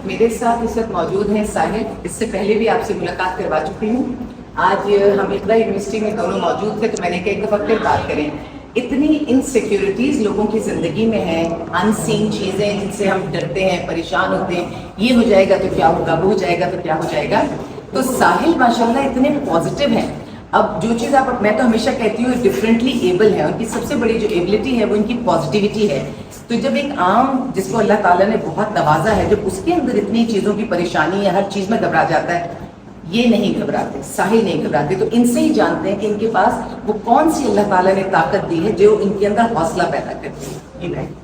میرے ساتھ اس وقت موجود ہیں ساحل. اس سے پہلے بھی آپ سے ملاقات کروا چکی ہوں. آج ہم اقرا یونیورسٹی میں دونوں موجود تھے تو میں نے کہا ایک دفعہ پھر بات کریں. اتنی انسیکیورٹیز لوگوں کی زندگی میں ہیں, ان سین چیزیں جن سے ہم ڈرتے ہیں, پریشان ہوتے ہیں, یہ ہو جائے گا تو کیا ہوگا, وہ ہو جائے گا تو کیا ہو جائے گا. تو ساحل ماشاءاللہ اتنے پازیٹیو ہیں. اب جو چیز میں تو ہمیشہ کہتی ہوں ڈفرینٹلی ایبل ہے, ان کی سب سے بڑی جو ایبلٹی ہے وہ ان کی پازیٹیوٹی ہے. تو جب ایک عام جس کو اللہ تعالیٰ نے بہت نوازا ہے, جب اس کے اندر اتنی چیزوں کی پریشانی ہے, ہر چیز میں گھبرا جاتا ہے, یہ نہیں گھبراتے, ساحل نہیں گھبراتے. تو ان سے ہی جانتے ہیں کہ ان کے پاس وہ کون سی اللہ تعالیٰ نے طاقت دی ہے جو ان کے اندر حوصلہ پیدا کرتی ہے. یہ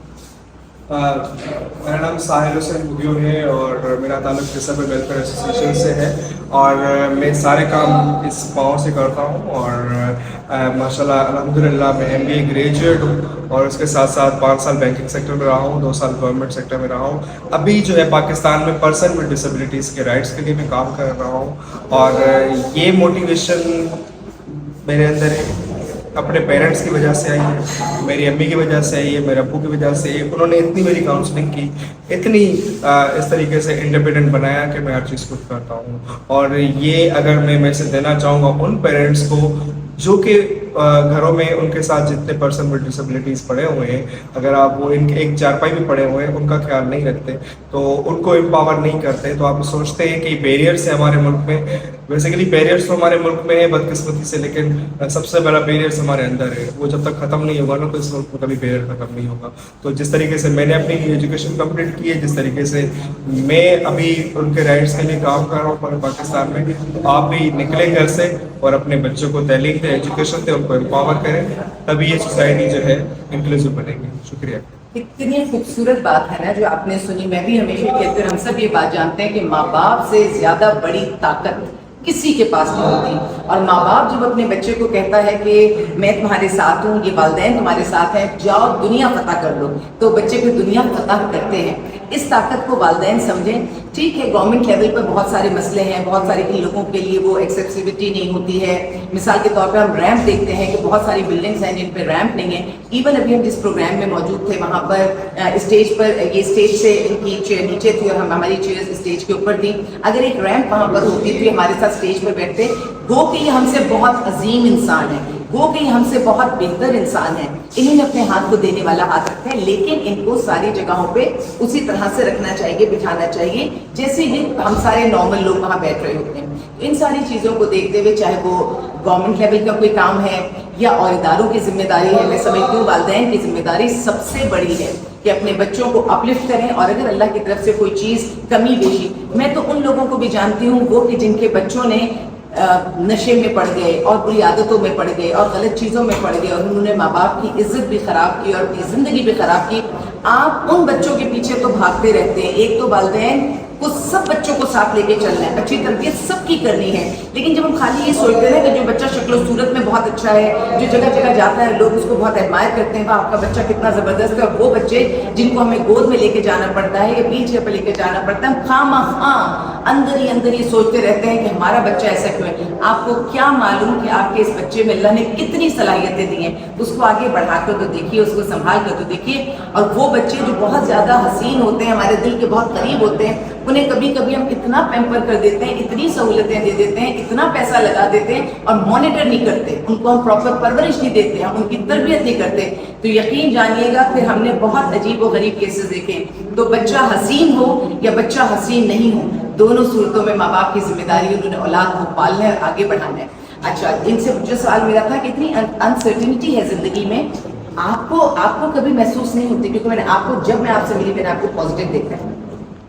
میرا نام ساحل حسین بگیو ہے اور میرا تعلق ڈسیبل ویلفیئر ایسوسیشن سے ہے اور میں سارے کام اس پاور سے کرتا ہوں. اور ماشاءاللہ الحمدللہ میں MBA گریجویٹ ہوں اور اس کے ساتھ ساتھ 5 سال بینکنگ سیکٹر میں رہا ہوں, 2 سال گورنمنٹ سیکٹر میں رہا ہوں. ابھی جو ہے پاکستان میں پرسن ود ڈسیبلٹیز کے رائٹس کے لیے میں کام کر رہا ہوں. اور یہ موٹیویشن میرے اندر اپنے پیرنٹس کی وجہ سے آئی ہے, میری امی کی وجہ سے آئی ہے, میرے ابو کی وجہ سے. انہوں نے اتنی میری کاؤنسلنگ کی, اتنی اس طریقے سے انڈیپینڈنٹ بنایا کہ میں ہر چیز خود کرتا ہوں. اور یہ اگر میں میسج دینا چاہوں گا ان پیرنٹس کو جو کہ گھروں میں ان کے ساتھ جتنے پرسن ود ڈسیبلٹیز پڑے ہوئے ہیں, اگر آپ وہ ان کے ایک چارپائی بھی پڑے ہوئے ہیں, ان کا خیال نہیں رکھتے, تو ان کو امپاور نہیں کرتے, تو آپ سوچتے ہیں کہ بیریئرس ہیں ہمارے ملک میں. بیسیکلی بیریئرس تو ہمارے ملک میں ہے بدقسمتی سے, لیکن سب سے بڑا بیریئرس ہمارے اندر ہے. وہ جب تک ختم نہیں ہوگا نا تو اس ملک میں کبھی بیریئر ختم نہیں ہوگا. تو جس طریقے سے میں نے اپنی ایجوکیشن کمپلیٹ کی ہے, جس طریقے سے میں ابھی ان کے رائٹس کے لیے کام کر رہا ہوں پورے پاکستان میں, تو آپ بھی نکلیں گھر سے اور اپنے بچوں کو تعلیم دیں, ایجوکیشن دیں, ان کو امپاور کریں, تبھی یہ سوسائٹی جو ہے انکلوسیو بنے گی. شکریہ. اتنی خوبصورت بات ہے نا جو آپ نے سنی. میں بھی ہمیشہ کہتی ہوں, ہم سب یہ بات جانتے ہیں کہ ماں باپ سے زیادہ بڑی طاقت کسی کے پاس نہیں ہوتی. اور ماں باپ جب اپنے بچے کو کہتا ہے کہ میں تمہارے ساتھ ہوں, یہ والدین تمہارے ساتھ ہیں, جاؤ دنیا فتح کر لو, تو بچے کو دنیا فتح کرتے ہیں. اس طاقت کو والدین سمجھیں. ٹھیک ہے گورنمنٹ لیول پر بہت سارے مسئلے ہیں, بہت سارے لوگوں کے لیے وہ ایکسیسیبلٹی نہیں ہوتی ہے. مثال کے طور پہ ہم ریمپ دیکھتے ہیں کہ بہت ساری بلڈنگس ہیں جن پہ ریمپ نہیں ہے. ایون ابھی ہم جس پروگرام میں موجود تھے وہاں پر اسٹیج پر یہ اسٹیج سے ان کی چیئر نیچے تھی اور ہماری چیئر اسٹیج کے اوپر تھی. اگر ایک ریمپ وہاں پر ہوتی تھی ہمارے ساتھ اسٹیج پر بیٹھتے, گو کہ یہ ہم سے بہت عظیم انسان ہے, گو کہ یہ ہم سے بہت بہتر انسان ہے, انہوں نے اپنے ہاتھ کو دینے والا ہاتھ رکھا ہے, لیکن ان کو ساری جگہوں پہ اسی طرح سے رکھنا چاہیے, بٹھانا چاہیے جیسے یہ ہم سارے نارمل لوگ وہاں بیٹھ رہے ہوتے ہیں. ان ساری چیزوں کو دیکھتے ہوئے چاہے وہ گورنمنٹ لیول کا کوئی کام ہے یا اور اداروں کی ذمہ داری ہے, میں سمجھتی ہوں والدین کی ذمہ داری سب سے بڑی ہے کہ اپنے بچوں کو اپلفٹ کریں. اور اگر اللہ کی طرف سے کوئی چیز کمی بیشی, میں تو ان لوگوں کو بھی جانتی ہوں وہ کہ جن کے بچوں نے نشے میں پڑ گئے اور بری عادتوں میں پڑ گئے اور غلط چیزوں میں پڑ گئے اور انہوں نے ماں باپ کی عزت بھی خراب کی اور اپنی زندگی بھی خراب کی. آپ ان بچوں کے پیچھے تو بھاگتے رہتے ہیں. ایک تو والدین کو سب بچوں کو ساتھ لے کے چلنا ہے, اچھی تربیت سب کی کرنی ہے, لیکن جب ہم خالی یہ سوچتے ہیں کہ جو بچہ شکل و صورت میں بہت اچھا ہے, جو جگہ جگہ جاتا ہے لوگ اس کو بہت ایڈمائر کرتے ہیں, وہ آپ کا بچہ کتنا زبردست ہے, اور وہ بچے جن کو ہمیں گود میں لے کے جانا پڑتا ہے یا پیچھے پہ لے کے جانا پڑتا ہے, ہم خواہ اندر ہی سوچتے رہتے ہیں کہ ہمارا بچہ ایسا کیوں ہے. آپ کو کیا معلوم کہ آپ کے اس بچے میں اللہ نے کتنی صلاحیتیں دی ہیں. اس کو آگے بڑھا کر تو دیکھیے, اس کو سنبھال کر تو دیکھیے. اور وہ بچے جو بہت زیادہ حسین ہوتے ہیں, ہمارے دل کے بہت قریب ہوتے ہیں, انہیں کبھی کبھی ہم اتنا پیمپر کر دیتے ہیں, اتنی سہولتیں دے دیتے ہیں, اتنا پیسہ لگا دیتے ہیں اور مانیٹر نہیں کرتے, ان کو ہم پراپر پرورش نہیں دیتے, ہم ان کی تربیت نہیں کرتے. تو یقین جانیے گا پھر ہم نے بہت عجیب و غریب کیسز دیکھے. تو بچہ حسین ہو یا بچہ حسین نہیں ہو, دونوں صورتوں میں ماں باپ کی ذمہ داری, انہوں نے اولاد کو پالنا ہے اور آگے بڑھانا ہے. اچھا, ان سے جو سوال میرا تھا کہ اتنی انسرٹنٹی ہے زندگی میں, آپ کو کبھی محسوس نہیں ہوتی؟ کیونکہ میں نے آپ کو جب میں آپ سے ملی میں نے آپ کو پازیٹیو دیکھا ہے.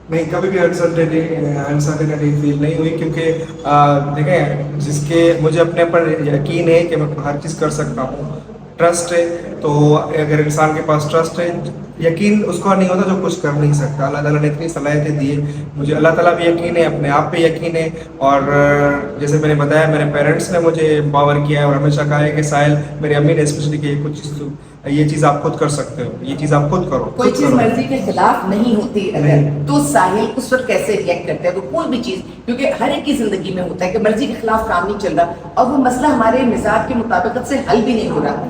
نہیں, کبھی بھی انسرٹنٹی فیل نہیں ہوئی, کیونکہ دیکھیں جس کے مجھے اپنے پر یقین ہے کہ میں ہر چیز کر سکتا ہوں, ٹرسٹ ہے. تو اگر انسان کے پاس ٹرسٹ ہے, یقین اس کو نہیں ہوتا جو کچھ کر نہیں سکتا. اللہ تعالیٰ نے اتنی صلاحیتیں دی ہے, مجھے اللہ تعالیٰ بھی یقین ہے, اپنے آپ پہ یقین ہے. اور جیسے میں نے بتایا میرے پیرنٹس نے مجھے امپاور کیا ہے اور ہمیشہ کہا ہے کہ ساحل, میری امی نے اسپیشلی کہ کچھ چیز یہ چیز آپ خود کر سکتے ہو, یہ چیز آپ خود کرو. کوئی چیز مرضی کے خلاف نہیں ہوتی اگر, تو ساحل اس وقت کیسے ریئیکٹ کرتا ہے؟ وہ کوئی بھی چیز, کیونکہ ہر ایک کی زندگی میں ہوتا ہے کہ مرضی کے خلاف کام نہیں چل رہا اور وہ مسئلہ ہمارے مزاج کے مطابقت سے حل بھی نہیں ہو رہا,